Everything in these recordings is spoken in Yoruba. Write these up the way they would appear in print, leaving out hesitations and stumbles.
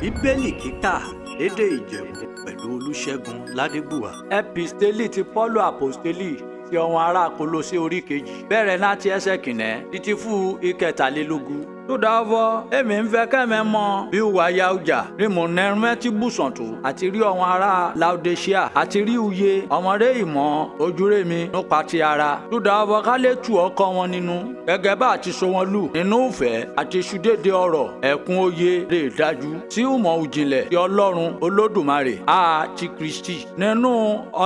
Bíbélì kíkà lédè Ìjẹ̀bú pẹ̀lú Olusegun Ladegbuwa. Episteli ti Pọ́ọ̀lù Àpọ́stélì ti àwọn ará Kólósè orí kejì bẹ̀rẹ̀ láti ẹsẹ̀ kìíní títí fún ìkẹtàlélógún. Tó dáwọ́ èmi ń fẹ́ kẹ́mẹ́ mọ́ bí wà ya ọjà rí mo nẹ́rùn ẹ́ tí bùsàn tó àti rí àwọn ará Laodicea àti rí uye ọmọdé ìmọ̀ ojúre mi nípa ti ara. Tó dáwọ́ ká lè tu ọkọ wọn nínú gẹ́gẹ́ bá àti so wọn lù nínú ìfẹ́ àti ìṣúdédé ọ̀rọ̀ ẹ̀kún òye lè dájú tí ìmọ̀ òjìnlẹ̀ ti Ọlọ́run Olódùmarè àti Kristi nínú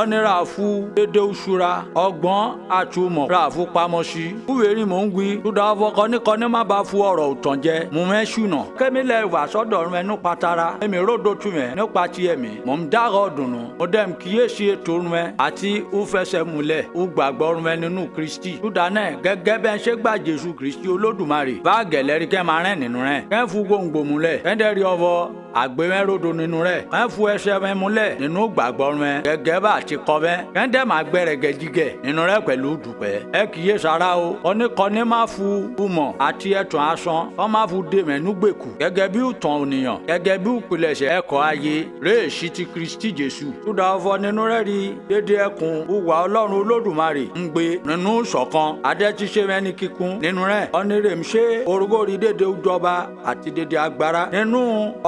ọ̀nìrà fún dédé òṣùra ọgbọ́n àti ìmọ̀ rà fún pamọ́sí. Kúwèrí mò ń wí tó dáwọ́ kọ́níkọ́ní má bá fún ọ̀rọ̀ òtàn jẹ mú mẹ́ ṣùnà kẹ́mílẹ̀ ìwà sọ́dọ̀ rẹ nípa tara èmi ròdò tù mẹ́ nípa ti ẹ̀mí mò ń dárọ̀ dùnú mo dẹ́m kíyèsí ètò rẹ àti ufẹsẹ̀ múlẹ̀ ugbàgbọ́ rẹ nínú Kristi túdánẹ̀ gẹ́gẹ́ bẹ́ẹ̀ ṣe gbà Jésù Kristi Olódùmarè bá gẹ̀lẹ́rì kẹ́ máa rẹ̀ nínú rẹ̀ kẹ́ fún gbòǹgbò múlẹ̀ kẹ́ndẹ́rì ọwọ́ àgbẹ̀mẹ́ròdò nínú rẹ̀ kẹ́ fún ẹsẹ̀ mẹ́ múlẹ̀ nínú gbàgbọ́ rẹ gẹ́gẹ́ bá ti kọ́ bẹ́ kẹ́ndẹ́ máa gbẹ̀rẹ̀gẹ̀ jígẹ̀ nínú rẹ̀ pẹ̀lú dùpẹ́ ẹ kíyèsára o kọ́níkọ́ní má fún umọ̀ àti ẹ̀tàn asán wọ́n máa fún dèmẹ̀ núgbèkù gẹ́gẹ́ bí ìtàn ònìyàn gẹ́gẹ́ bí ìpilẹ̀ṣẹ̀ ẹ̀kọ́ ayé rèéṣí ti Kristi Jésù túdà ọ̀fọ̀ nínú rẹ̀ rí dédé ẹkùn ìwà Ọlọ́run Olódùmarè ń gbé nínú ṣọ̀kan adẹ́tíṣe mẹ́ni kíkún nínú rẹ̀ ọ̀nìrèmṣe orúkọ̀rí dédé ìjọba àti dédé agbára nínú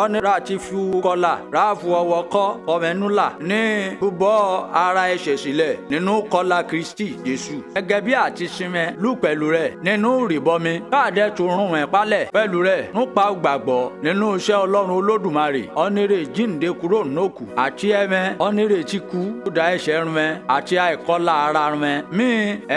ọ̀nìrà àti fi kọlà ráàfù ọwọ́ kọ́ ọmọnúlà ní búbọ́ ara ẹ̀ṣẹ̀ sílẹ̀ nínú kọlà Kristi Jésù gẹ́gẹ́ bí àti sinmẹ́ lù pẹ̀lú rẹ̀ nínú ìrìbọmi káàdẹ́ tó rún ẹ̀ pálẹ̀ pẹ̀lú rẹ̀ nípa gbàgbọ́ nínú iṣẹ́ Ọlọ́run Olódùmarè ọ̀nìrè jíǹde kúrò nókù àti ẹ̀mẹ́ ọ̀nìrè ti kú tó da ẹ̀ṣẹ̀ rẹ̀ àti àìkọ́lá ara rẹ̀ mí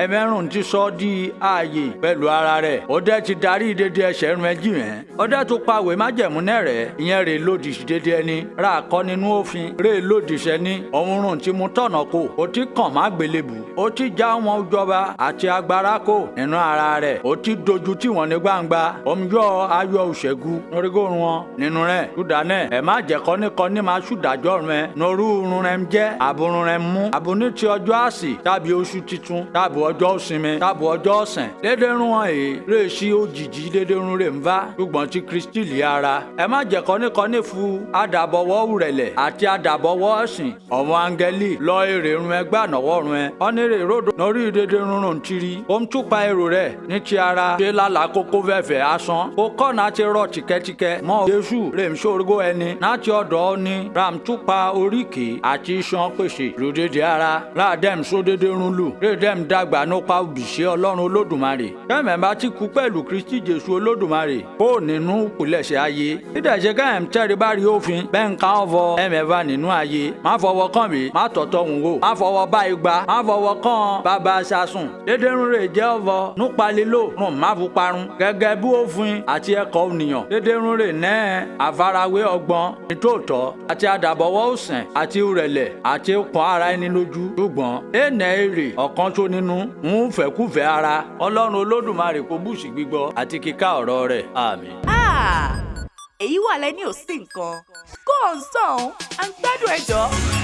ẹ̀mẹ́rùn ti sọ di ààyè pẹ̀lú ara rẹ̀ ó dẹ́ ti darí dédé ẹ̀ṣẹ̀ rẹ̀ jì mẹ́ ó dẹ́ tó pàwé májẹ̀mú náà rẹ̀ ìyẹn rè lòdì sí dédé ẹni rà kọ́ nínú òfin rè lòdì sẹ́ni òun ti mú tọ̀nà kó ó ti kàn má gbélébù ó ti já wọn ìjọba àti agbára kó nínú ara rẹ̀ ó ti dojú tì wọ́n ní gbangba omjọ́ ayọ̀ òṣègùn lórígòrùn wọn nínú rẹ̀ túdánẹ̀ ẹ̀ má jẹ́ kọ́níkọ́ní máa ṣùdájọ́ rẹ̀ norú irun rẹ̀ ń jẹ́ àbùrún rẹ̀ ń mú àbùní ti ọjọ́ àsì tàbí oṣù titun tàbí ọjọ́ ìsinmi tàbí ọjọ́ ọ̀sẹ̀ dédérun wọn èyí rè sí òjìji dédérun rẹ̀ ń bá ṣùgbọ́n ti Kristi lé ara ẹ̀ má jẹ́ kọ́níkọ́ní fún àdàbọ̀wọ́ rẹ̀lẹ̀ àti àdàbọ̀wọ́ ẹ̀sìn ọmọ áńgẹ́lì lọ èrè run ẹgbẹ́ ànáwọ́ run ẹ ọ́nìrè ròdò lórí dédérun rùn tiri ó ń túpa èrò rẹ̀ ní ti ara ṣe lálàá kókó fẹ́fẹ́ asán ó kọ́ náà ti rọ tìkẹ́tìkẹ́ mọ́ Jésù rèm ṣòro ẹni láti ọ̀dọ̀ ní ram túpa oríkè àti iṣan pèsè lódédé ara ràdẹ́m sódédé run lù rèdẹ́m dàgbà nípa òbíṣẹ́ Ọlọ́run Olódùmarè kẹ́mẹ̀ bá ti kú pẹ̀lú Kristi Jésù Olódùmarè kó nínú ìpìlẹ̀ṣẹ̀ ayé dídẹ̀ṣẹ̀ kẹ́hìn tẹ́rì bá rí òfin bẹ́ẹ̀ ń ká ọ̀fọ̀ ẹ̀mẹ̀fà nínú ayé má fọwọ́ kàn mí má tọ̀tọ̀ ń wò má fọwọ́ bá igba má fọwọ́ kàn bàbá sasùn dédérun rè jẹ́ ọ̀fọ̀ nípa lílò rùn má fún parun gẹ́gẹ́ bí òfin àti ẹ̀kọ́ ònìyàn dédérun rè nẹ́ àfarawé ọgbọ́n nítòótọ́ àti àdàbọ̀wọ́ òsàn àti ìrẹ̀lẹ̀ àti ìpọ́n ara ẹni lójú ṣùgbọ́n ẹ̀nẹ́ èrè ọ̀kan tó nínú ń fẹ́kúfẹ́ ara Ọlọ́run Olódùmarè kò bùsì gbígbọ́ àti kíká ọ̀rọ̀ rẹ̀ àmín. èyí wà lẹ́ni ò sí nǹkan kó o ń sọ̀hún à ń gbádùn ẹ̀jọ́.